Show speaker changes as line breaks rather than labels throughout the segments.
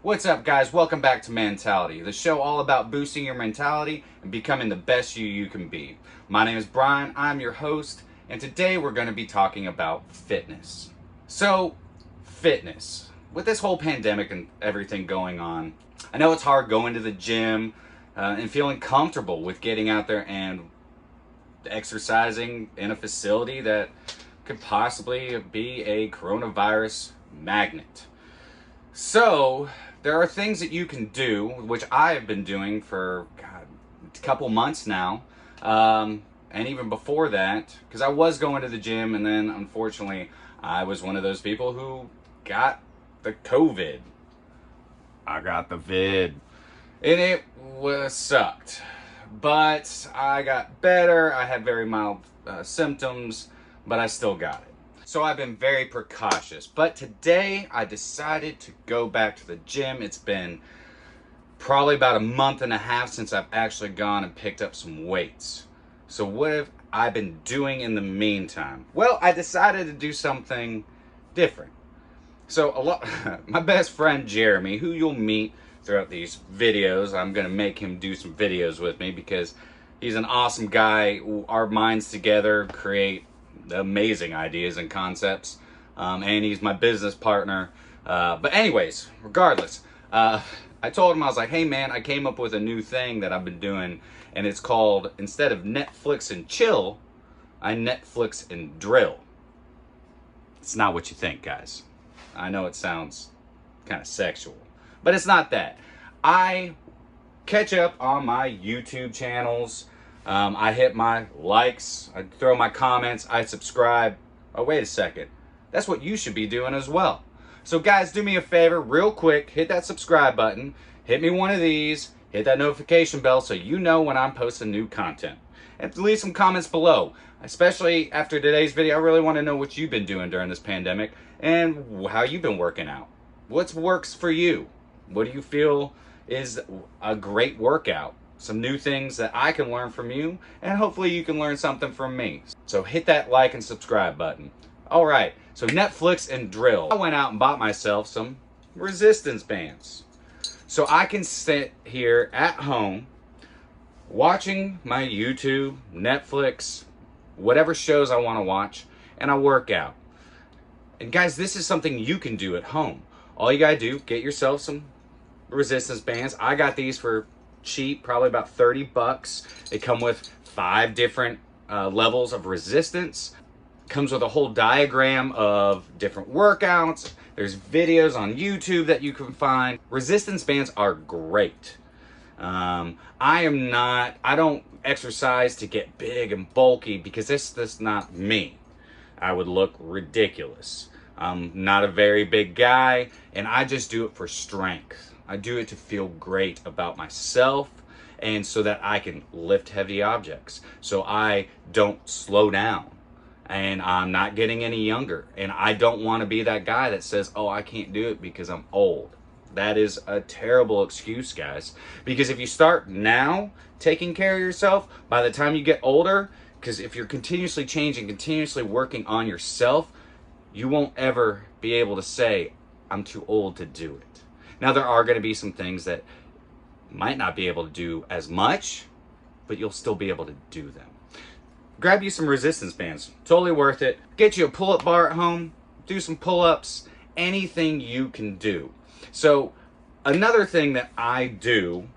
What's up, guys? Welcome back to Mantality, the show all about boosting your mentality and becoming the best you can be. My name is Brian, I'm your host, and today we're going to be talking about fitness. So, fitness. With this whole pandemic and everything going on, I know it's hard going to the gym and feeling comfortable with getting out there and exercising in a facility that could possibly be a coronavirus magnet. So, there are things that you can do, which I have been doing for a couple months now, and even before that, because I was going to the gym, and then unfortunately, I was one of those people who got the COVID. I got the vid, and it sucked. But I got better. I had very mild symptoms, but I still got it. So I've been very precautious, but today I decided to go back to the gym. It's been probably about a month and a half since I've actually gone and picked up some weights. So what have I been doing in the meantime? Well, I decided to do something different. So my best friend Jeremy, who you'll meet throughout these videos, I'm gonna make him do some videos with me because he's an awesome guy. Our minds together create amazing ideas and concepts, and he's my business partner. But anyways, regardless, I told him, I was like, hey man, I came up with a new thing that I've been doing, and it's called, instead of Netflix and chill, I Netflix and drill. It's not what you think, guys. I know it sounds kind of sexual, but it's not that. I catch up on my YouTube channels. I hit my likes, I throw my comments, I subscribe. Oh, wait a second. That's what you should be doing as well. So guys, do me a favor, real quick, hit that subscribe button, hit me one of these, hit that notification bell so you know when I'm posting new content. And leave some comments below. Especially after today's video, I really want to know what you've been doing during this pandemic and how you've been working out. What works for you? What do you feel is a great workout? Some new things that I can learn from you, and hopefully you can learn something from me. So hit that like and subscribe button. All right, so Netflix and drill. I went out and bought myself some resistance bands. So I can sit here at home watching my YouTube, Netflix, whatever shows I want to watch, and I work out. And guys, this is something you can do at home. All you gotta do, get yourself some resistance bands. I got these for cheap, probably about 30 bucks. They come with 5 different levels of resistance. Comes with a whole diagram of different workouts. There's videos on YouTube that you can find. Resistance bands are great. I don't exercise to get big and bulky because that's not me. I would look ridiculous. I'm not a very big guy, and I just do it for strength. I do it to feel great about myself and so that I can lift heavy objects. So I don't slow down, and I'm not getting any younger. And I don't want to be that guy that says, oh, I can't do it because I'm old. That is a terrible excuse, guys. Because if you start now taking care of yourself, by the time you get older, because if you're continuously changing, continuously working on yourself, you won't ever be able to say, I'm too old to do it. Now, there are going to be some things that might not be able to do as much, but you'll still be able to do them. Grab you some resistance bands. Totally worth it. Get you a pull-up bar at home. Do some pull-ups. Anything you can do. So, another thing that I do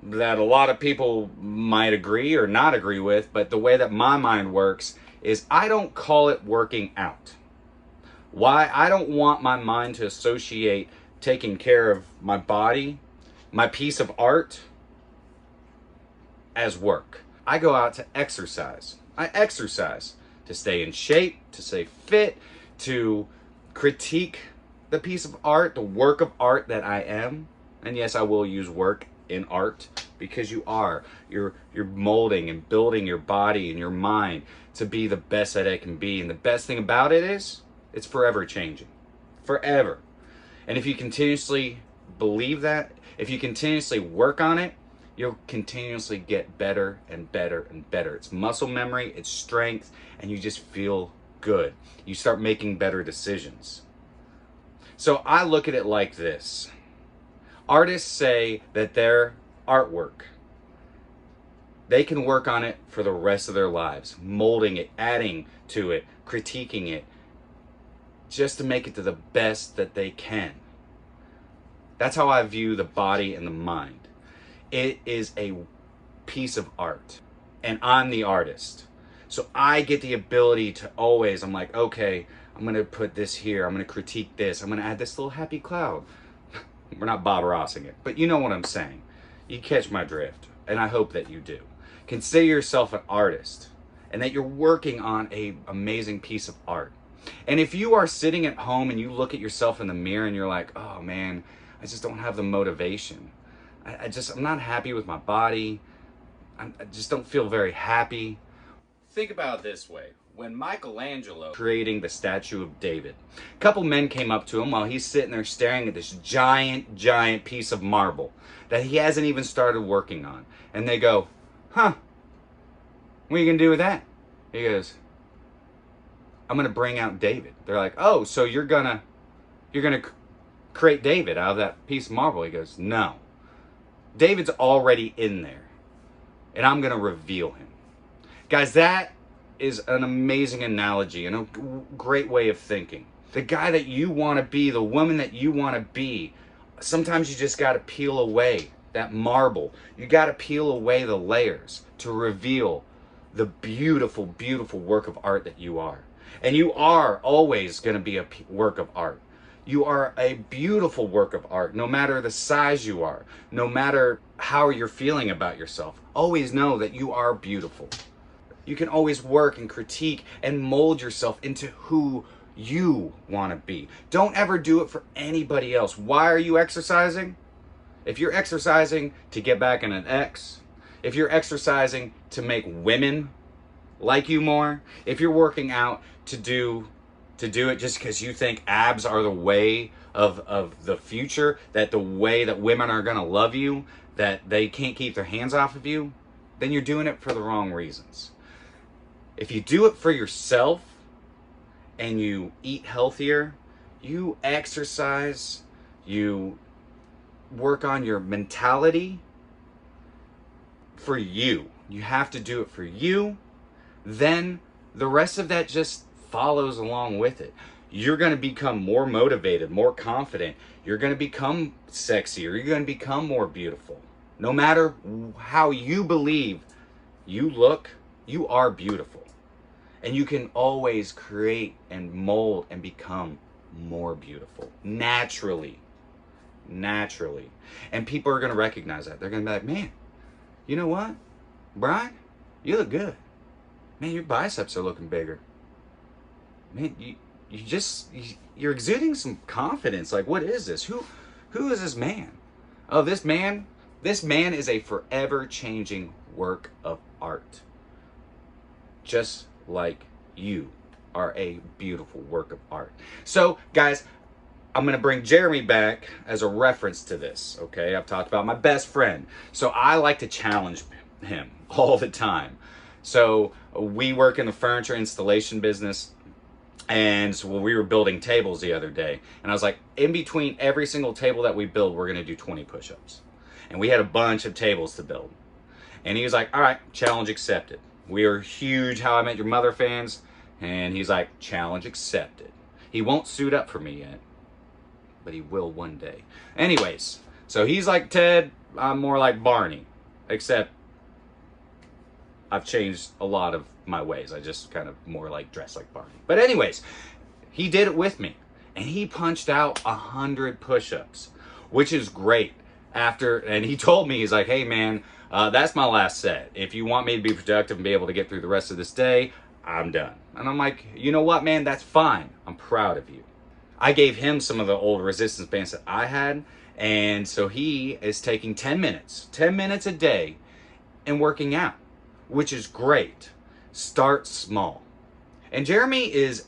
that a lot of people might agree or not agree with, but the way that my mind works is I don't call it working out. Why? I don't want my mind to associate taking care of my body, my piece of art, as work. I go out to exercise. I exercise to stay in shape, to stay fit, to critique the piece of art, the work of art that I am. And yes, I will use work in art because you're molding and building your body and your mind to be the best that it can be. And the best thing about it is it's forever changing. Forever. And if you continuously believe that, if you continuously work on it, you'll continuously get better and better and better. It's muscle memory, it's strength, and you just feel good. You start making better decisions. So I look at it like this. Artists say that their artwork, they can work on it for the rest of their lives, molding it, adding to it, critiquing it, just to make it to the best that they can. That's how I view the body and the mind. It is a piece of art, and I'm the artist. So I get the ability to always, I'm like, okay, I'm gonna put this here, I'm gonna critique this, I'm gonna add this little happy cloud. We're not Bob Rossing it, but you know what I'm saying. You catch my drift, and I hope that you do. Consider yourself an artist, and that you're working on an amazing piece of art. And if you are sitting at home and you look at yourself in the mirror and you're like, oh man, I just don't have the motivation. I'm not happy with my body. I just don't feel very happy. Think about it this way. When Michelangelo creating the statue of David, a couple men came up to him while he's sitting there staring at this giant piece of marble that he hasn't even started working on. And they go, huh, what are you gonna do with that? He goes, I'm gonna bring out David. They're like, oh, so you're gonna create David out of that piece of marble? He goes, no. David's already in there, and I'm gonna reveal him. Guys, that is an amazing analogy and a great way of thinking. The guy that you want to be, the woman that you want to be, sometimes you just got to peel away that marble. You got to peel away the layers to reveal the beautiful, beautiful work of art that you are. And you are always going to be a work of art. You are a beautiful work of art, no matter the size you are, no matter how you're feeling about yourself. Always know that you are beautiful. You can always work and critique and mold yourself into who you want to be. Don't ever do it for anybody else. Why are you exercising? If you're exercising to get back in an ex, if you're exercising to make women like you more, if you're working out to do it just because you think abs are the way of the future, that the way that women are going to love you, that they can't keep their hands off of you, then you're doing it for the wrong reasons. If you do it for yourself and you eat healthier, you exercise, you work on your mentality for you. You have to do it for you. Then the rest of that just follows along with it. You're going to become more motivated, more confident. You're going to become sexier. You're going to become more beautiful. No matter how you believe you look, you are beautiful. And you can always create and mold and become more beautiful. Naturally. And people are going to recognize that. They're going to be like, man, you know what? Brian, you look good. Man, your biceps are looking bigger. Man, you're exuding some confidence. Like, what is this? Who is this man? Oh, this man is a forever changing work of art. Just like you are a beautiful work of art. So, guys, I'm going to bring Jeremy back as a reference to this, okay? I've talked about my best friend. So I like to challenge him all the time. So we work in the furniture installation business, and so we were building tables the other day, and I was like, in between every single table that we build, we're going to do 20 push-ups. And we had a bunch of tables to build. And he was like, all right, challenge accepted. We are huge How I Met Your Mother fans, and he's like, challenge accepted. He won't suit up for me yet, but he will one day. Anyways, so he's like Ted, I'm more like Barney, except I've changed a lot of my ways. I just kind of more like dress like Barney. But anyways, he did it with me, and he punched out 100 push-ups, which is great. And he told me, he's like, hey man, that's my last set. If you want me to be productive and be able to get through the rest of this day, I'm done. And I'm like, you know what, man? That's fine. I'm proud of you. I gave him some of the old resistance bands that I had. And so he is taking 10 minutes a day and working out, which is great. Start small. And Jeremy has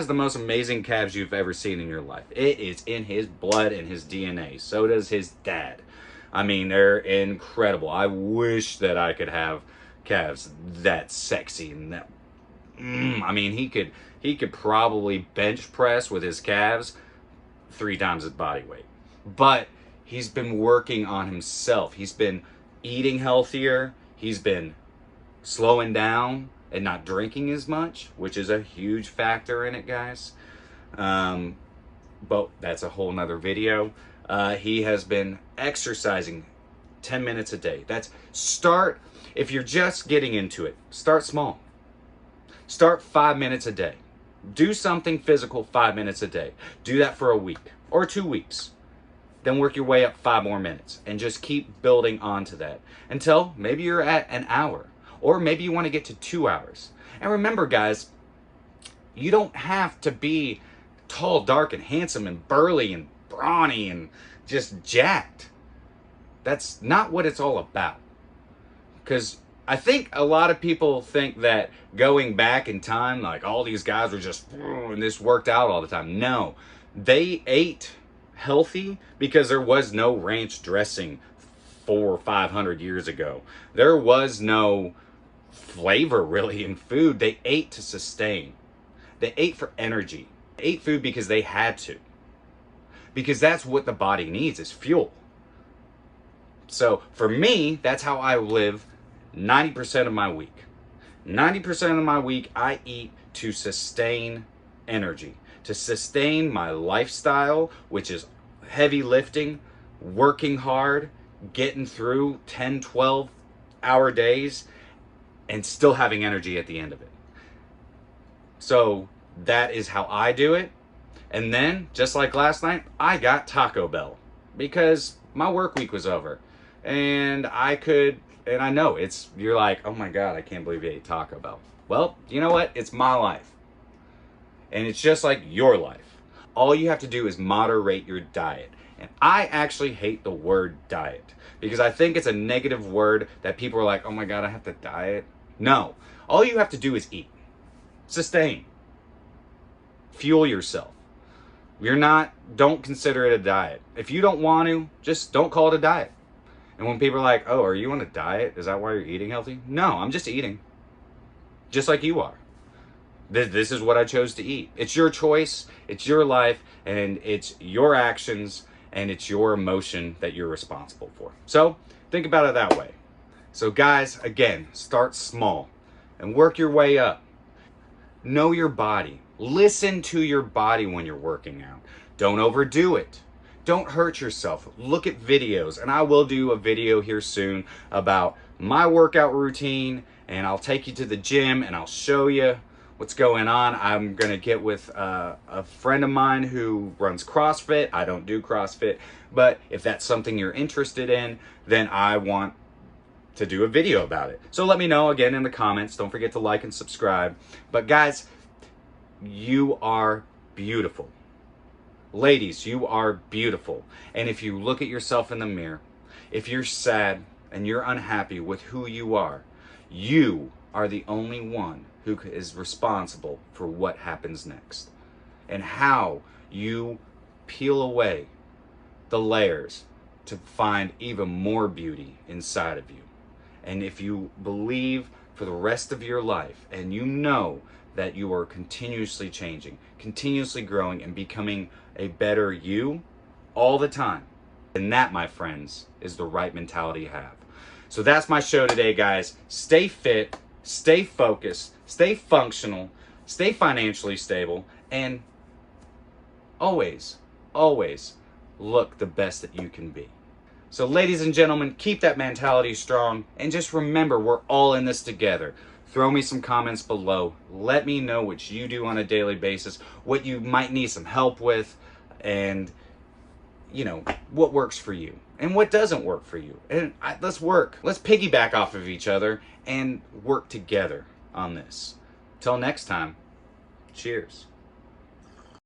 the most amazing calves you've ever seen in your life. It is in his blood and his DNA. So does his dad. I mean, they're incredible. I wish that I could have calves that sexy and that. I mean, he could probably bench press with his calves 3 times his body weight. But He's been working on himself. He's been eating healthier. He's been slowing down and not drinking as much, which is a huge factor in it, guys. But that's a whole nother video. He has been exercising 10 minutes a day. If you're just getting into it, start small. Start 5 minutes a day. Do something physical 5 minutes a day. Do that for a week or 2 weeks. Then work your way up 5 more minutes and just keep building onto that until maybe you're at an hour, or maybe you want to get to 2 hours. And remember, guys, you don't have to be tall, dark, and handsome, and burly, and brawny, and just jacked. That's not what it's all about. Because I think a lot of people think that going back in time, like all these guys were just, and this worked out all the time. No, they ate healthy because there was no ranch dressing 400 or 500 years ago. There was no flavor really in food. They ate to sustain. They ate for energy. They ate food because they had to. Because that's what the body needs, is fuel. So for me, that's how I live 90% of my week. 90% of my week I eat to sustain energy, to sustain my lifestyle, which is heavy lifting, working hard, getting through 10, 12-hour days, and still having energy at the end of it. So that is how I do it. And then, just like last night, I got Taco Bell because my work week was over. And I know you're like, oh my God, I can't believe you ate Taco Bell. Well, you know what? It's my life. And it's just like your life. All you have to do is moderate your diet. And I actually hate the word diet because I think it's a negative word that people are like, oh my God, I have to diet. No, all you have to do is eat, sustain, fuel yourself. Don't consider it a diet. If you don't want to, just don't call it a diet. And when people are like, oh, are you on a diet? Is that why you're eating healthy? No, I'm just eating. Just like you are. This is what I chose to eat. It's your choice, it's your life, and it's your actions, and it's your emotion that you're responsible for. So think about it that way. So guys, again, start small and work your way up. Know your body. Listen to your body when you're working out. Don't overdo it. Don't hurt yourself. Look at videos, and I will do a video here soon about my workout routine, and I'll take you to the gym and I'll show you what's going on. I'm gonna get with a friend of mine who runs CrossFit. I don't do CrossFit, but if that's something you're interested in, then I want to do a video about it. So let me know again in the comments. Don't forget to like and subscribe. But guys, you are beautiful. Ladies, you are beautiful. And if you look at yourself in the mirror, if you're sad and you're unhappy with who you are the only one who is responsible for what happens next and how you peel away the layers to find even more beauty inside of you. And if you believe for the rest of your life and you know that you are continuously changing, continuously growing, and becoming a better you all the time, and that, my friends, is the right mentality to have. So that's my show today, guys. Stay fit, stay focused, stay functional, stay financially stable, and always, always look the best that you can be. So ladies and gentlemen, keep that mentality strong, and just remember, we're all in this together. Throw me some comments below. Let me know what you do on a daily basis, what you might need some help with, and what works for you and what doesn't work for you. And let's work. Let's piggyback off of each other and work together on this. Till next time, cheers.